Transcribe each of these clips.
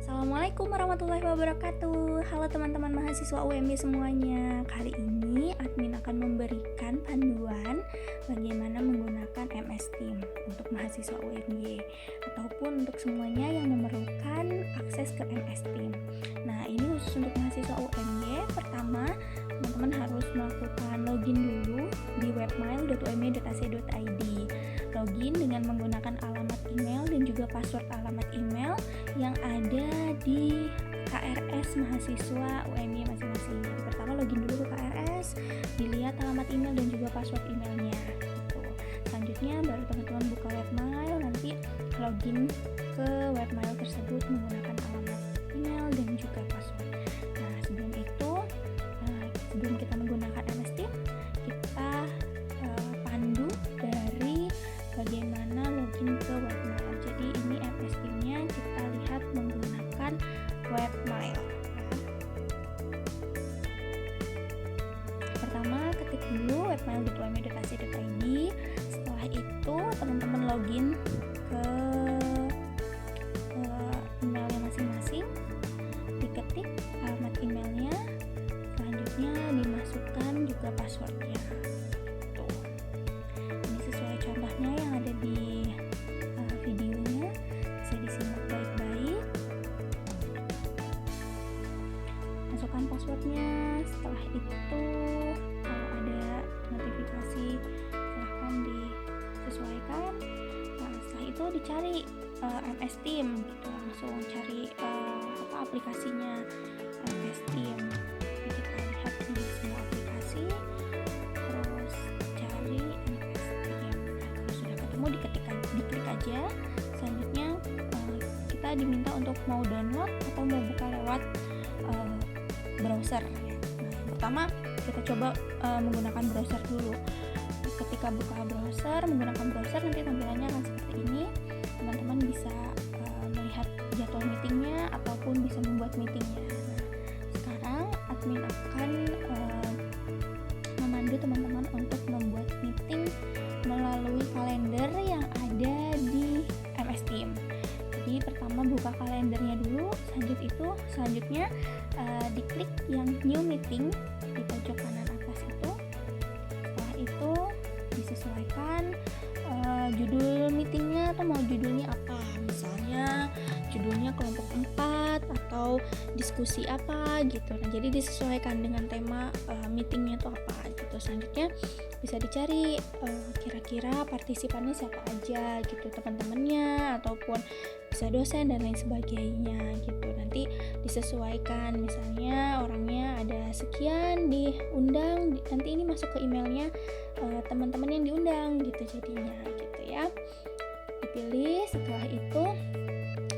Assalamualaikum warahmatullahi wabarakatuh. Halo teman-teman mahasiswa UMY semuanya. Kali ini admin akan memberikan panduan bagaimana menggunakan MS Team untuk mahasiswa UMY ataupun untuk semuanya yang memerlukan akses ke MS Team. Nah, ini khusus untuk mahasiswa UMY. Pertama, teman-teman harus melakukan login dulu di webmail.umy.ac.id. Login dengan menggunakan alamat email dan juga password alamat email yang ada di KRS mahasiswa UMY masing-masing. Jadi pertama login dulu ke KRS, dilihat alamat email dan juga password emailnya. Gitu. Selanjutnya baru teman-teman buka webmail, nanti login ke webmail tersebut menggunakan alamat email dan juga password. Nah, sebelum itu, sebelum kita menggunakan MS Team, kita pandu dari bagaimana login ke webmail. Jadi ini MS Team-nya kita lihat menggunakan webmail. Pertama, ketik dulu webmail.umy.ac.id. Setelah itu teman-teman login ke emailnya masing-masing, diketik alamat emailnya, selanjutnya dimasukkan juga passwordnya. Tuh, ini sesuai contohnya yang ada di videonya, bisa disimak baik-baik. Masukkan passwordnya. Setelah itu kalau ada notifikasi silahkan disesuaikan. Nah, setelah itu dicari MS Team gitu, langsung cari aplikasinya MS Team. Jadi kita lihat di semua aplikasi, terus cari MS Team. Nah, kalau sudah ketemu diklik aja. Selanjutnya kita diminta untuk mau download atau mau buka lewat browser. Nah, pertama kita coba menggunakan browser dulu. Ketika buka browser, menggunakan browser nanti tampilannya akan seperti ini. Teman-teman bisa melihat jadwal meetingnya ataupun bisa membuat meetingnya. Nah, sekarang admin akan memandu teman-teman untuk membuat meeting melalui kalender yang ada di MS Team. Jadi pertama buka kalendernya dulu, selanjutnya diklik yang new meeting di pojok kanan atas itu. Setelah itu disesuaikan judul meetingnya atau mau judulnya apa, misalnya judulnya kelompok 4 atau diskusi apa gitu. Nah, jadi disesuaikan dengan tema meetingnya itu apa gitu. Selanjutnya bisa dicari kira-kira partisipannya siapa aja gitu, teman-temannya ataupun bisa dosen dan lain sebagainya gitu. Nanti disesuaikan, misalnya orangnya ada sekian diundang, nanti ini masuk ke emailnya teman-teman yang diundang gitu jadinya gitu ya. Dipilih, setelah itu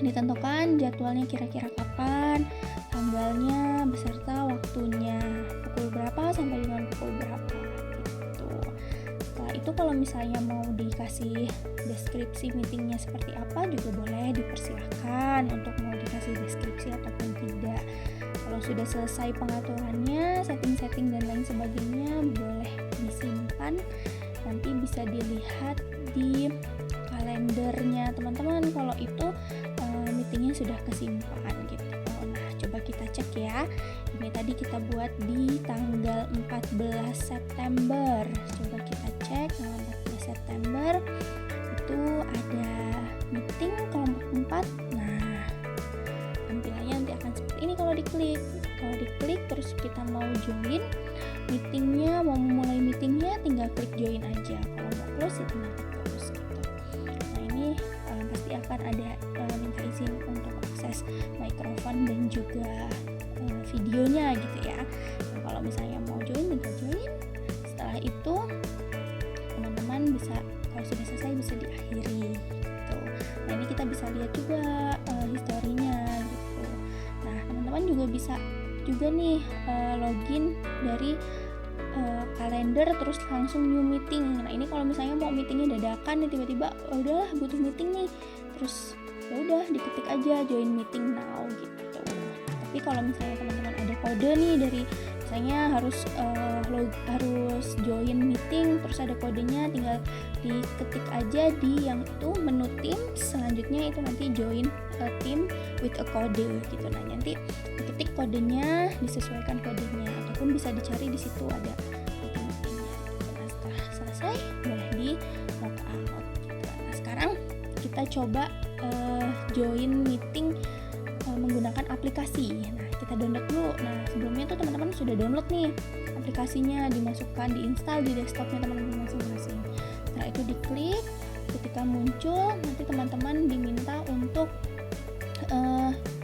ditentukan jadwalnya kira-kira kapan, tanggalnya beserta waktunya, pukul berapa sampai dengan pukul berapa gitu. Setelah itu kalau misalnya mau dikasih deskripsi meetingnya seperti apa juga boleh, dipersilahkan untuk mau dikasih deskripsi ataupun tidak. Kalau sudah selesai pengaturannya, setting-setting dan lain sebagainya, boleh disimpan, nanti bisa dilihat di kalendernya teman-teman kalau itu meetingnya sudah kesimpan gitu. Nah, coba kita cek ya. Ini tadi kita buat di tanggal 14 September. Coba kita cek tanggal 14 September itu ada meeting kelompok 4. Nah, tampilannya nanti akan seperti ini kalau diklik. Kalau diklik terus kita mau join meetingnya, mau memulai meetingnya, tinggal klik join aja. Kalau mau close ya tinggal close gitu. Nah, ini pasti akan ada minta izin untuk akses mikrofon dan juga videonya gitu ya. Nah, kalau misalnya mau join tinggal join. Setelah itu teman-teman bisa, kalau sudah selesai bisa diakhiri gitu. Nah, ini kita bisa lihat juga historinya gitu. Nah, teman-teman juga bisa juga nih login dari kalender terus langsung new meeting. Nah, ini kalau misalnya mau meetingnya dadakan nih, tiba-tiba udahlah butuh meeting nih, terus ya udah diketik aja join meeting now gitu. Tapi kalau misalnya teman-teman ada kode nih dari Misalnya harus join meeting, terus ada kodenya, tinggal diketik aja di yang itu menu Teams. Selanjutnya itu nanti join team with a code gitu. Nah, nanti diketik kodenya, disesuaikan kodenya, ataupun bisa dicari di situ ada meeting-meetingnya. Nah, setelah selesai boleh di log out gitu. Nah, sekarang kita coba join meeting menggunakan aplikasi. Nah, kita download dulu. Nah, sebelumnya tuh teman-teman sudah download nih aplikasinya, dimasukkan, diinstal di desktopnya teman-teman masing-masing. Setelah itu diklik, ketika muncul nanti teman-teman diminta untuk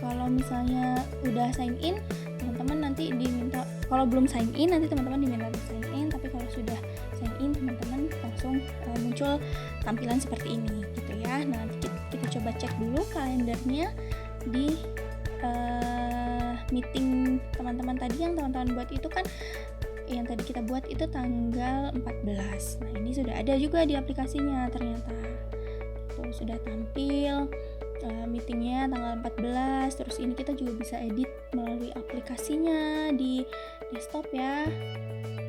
kalau misalnya udah sign in, teman-teman nanti diminta, kalau belum sign in nanti teman-teman diminta sign in, tapi kalau sudah sign in teman-teman langsung muncul tampilan seperti ini gitu ya. Nah, kita coba cek dulu kalendernya di meeting teman-teman tadi yang teman-teman buat itu kan, yang tadi kita buat itu tanggal 14. Nah, ini sudah ada juga di aplikasinya ternyata. Tuh sudah tampil meetingnya tanggal 14. Terus ini kita juga bisa edit melalui aplikasinya di desktop ya.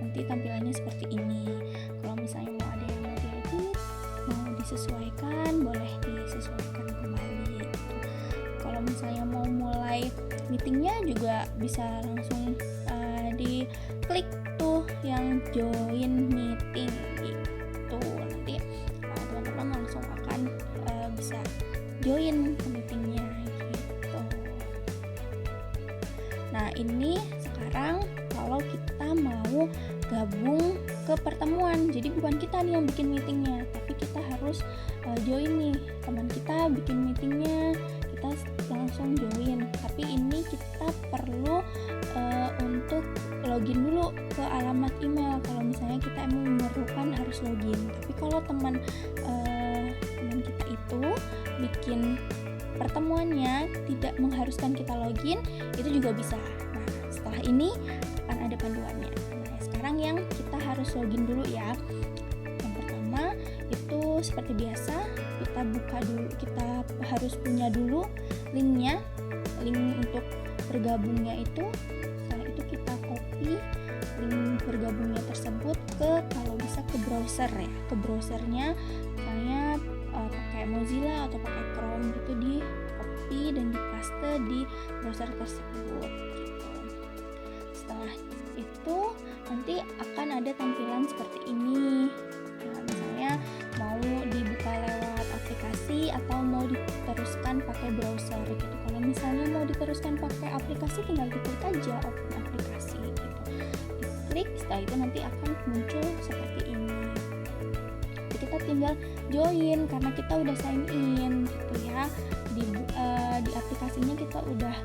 Nanti tampilannya seperti ini. Kalau misalnya mau ada yang mau diedit, mau disesuaikan, boleh disesuaikan kembali. Kalau misalnya mau mulai meetingnya juga bisa langsung diklik tuh yang join meeting gitu. Nanti teman-teman langsung akan bisa join ke meetingnya gitu. Nah, ini sekarang kalau kita mau gabung ke pertemuan, jadi bukan kita nih yang bikin meetingnya, tapi kita harus join nih, teman kita bikin meetingnya, kita langsung join. Tapi ini kita perlu untuk login dulu ke alamat email kalau misalnya kita emang memerlukan harus login. Tapi kalau teman kita itu bikin pertemuannya tidak mengharuskan kita login, itu juga bisa. Nah, setelah ini akan ada panduannya. Nah, sekarang yang kita harus login dulu ya. Yang pertama itu seperti biasa, kita buka dulu, kita harus punya dulu linknya, link untuk bergabungnya itu. Setelah itu kita copy link bergabungnya tersebut kalau bisa ke browser ya, ke browsernya, misalnya pakai Mozilla atau pakai Chrome gitu, di copy dan di paste di browser tersebut gitu. Setelah itu nanti akan ada tampilan seperti ini. Nah, misalnya mau dibuka lewat aplikasi atau mau diteruskan pakai browser gitu. Kalau misalnya mau diteruskan pakai aplikasi, tinggal diklik aja open aplikasi gitu. Diklik, setelah itu nanti akan muncul seperti ini. Jadi kita tinggal join karena kita udah sign in gitu ya. Di aplikasinya kita udah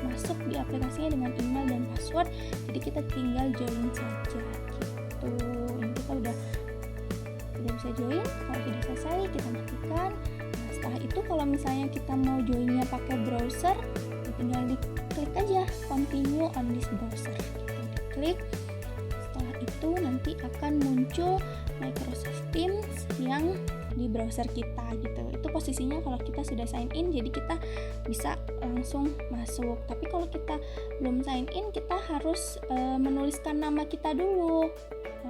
masuk di aplikasinya dengan email dan password. Jadi kita tinggal join saja gitu. Ini kita udah bisa join. Kalau sudah selesai kita matikan. Nah, setelah itu kalau misalnya kita mau joinnya pakai browser, tinggal diklik aja continue on this browser gitu. Diklik. Setelah itu nanti akan muncul Microsoft Teams yang di browser kita gitu. Itu posisinya kalau kita sudah sign in, jadi kita bisa langsung masuk. Tapi kalau kita belum sign in, kita harus menuliskan nama kita dulu.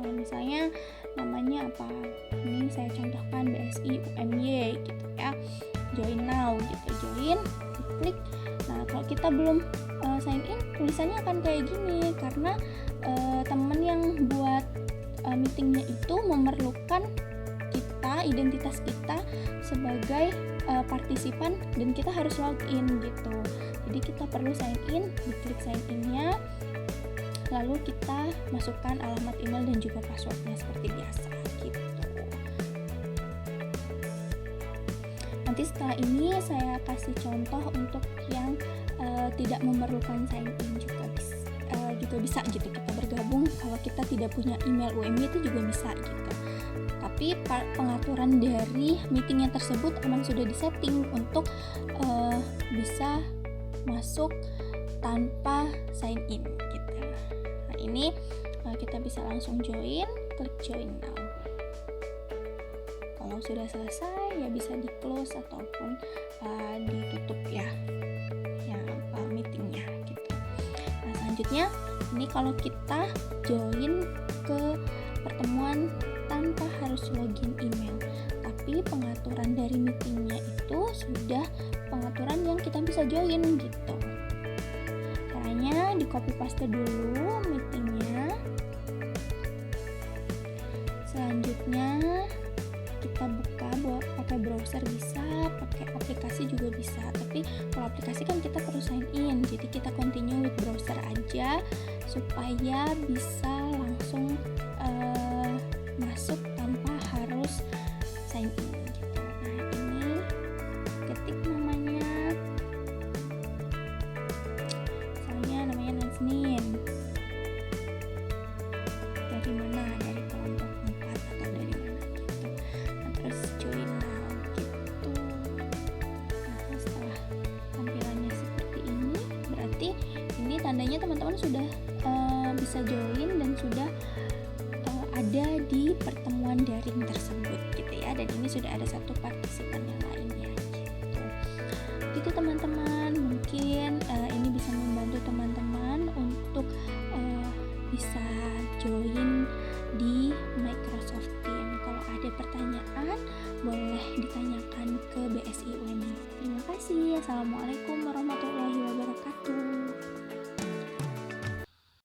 Misalnya namanya apa? Ini saya contohkan BSI UMY gitu ya. Join now gitu. Join, klik. Nah, kalau kita belum sign in, tulisannya akan kayak gini karena teman yang buat meetingnya itu memerlukan identitas kita sebagai partisipan dan kita harus login gitu. Jadi kita perlu sign in, diklik sign in-nya, lalu kita masukkan alamat email dan juga passwordnya seperti biasa gitu. Nanti setelah ini saya kasih contoh untuk yang tidak memerlukan sign in juga bisa gitu, kita bergabung kalau kita tidak punya email UMY itu juga bisa gitu. Tapi pengaturan dari meetingnya tersebut emang sudah disetting untuk bisa masuk tanpa sign in gitu. Nah, ini kita bisa langsung join, klik join now. Kalau sudah selesai ya bisa di close ataupun ditutup ya meetingnya gitu. Nah, selanjutnya Ini kalau kita join ke pertemuan tanpa harus login email, tapi pengaturan dari meetingnya itu sudah pengaturan yang kita bisa join gitu. Caranya di copy paste dulu meetingnya. Selanjutnya kita buka pakai browser bisa, pakai aplikasi juga bisa. Tapi kalau aplikasi kan kita perlu sign in, jadi kita continue with browser aja supaya bisa langsung masuk tanpa harus sign in gitu. Nah, ini ketik namanya, misalnya namanya Nazanin. Dari mana? Dari kelompok 4 atau dari mana gitu. Nah, terus join now gitu. Nah, setelah tampilannya seperti ini, berarti ini tandanya teman-teman sudah bisa join dan sudah ada di pertemuan daring tersebut gitu ya, dan ini sudah ada satu partisipan yang lainnya gitu. Gitu teman-teman, mungkin ini bisa membantu teman-teman untuk bisa join di Microsoft Teams. Kalau ada pertanyaan boleh ditanyakan ke BSI UNI. Terima kasih. Assalamualaikum warahmatullahi wabarakatuh.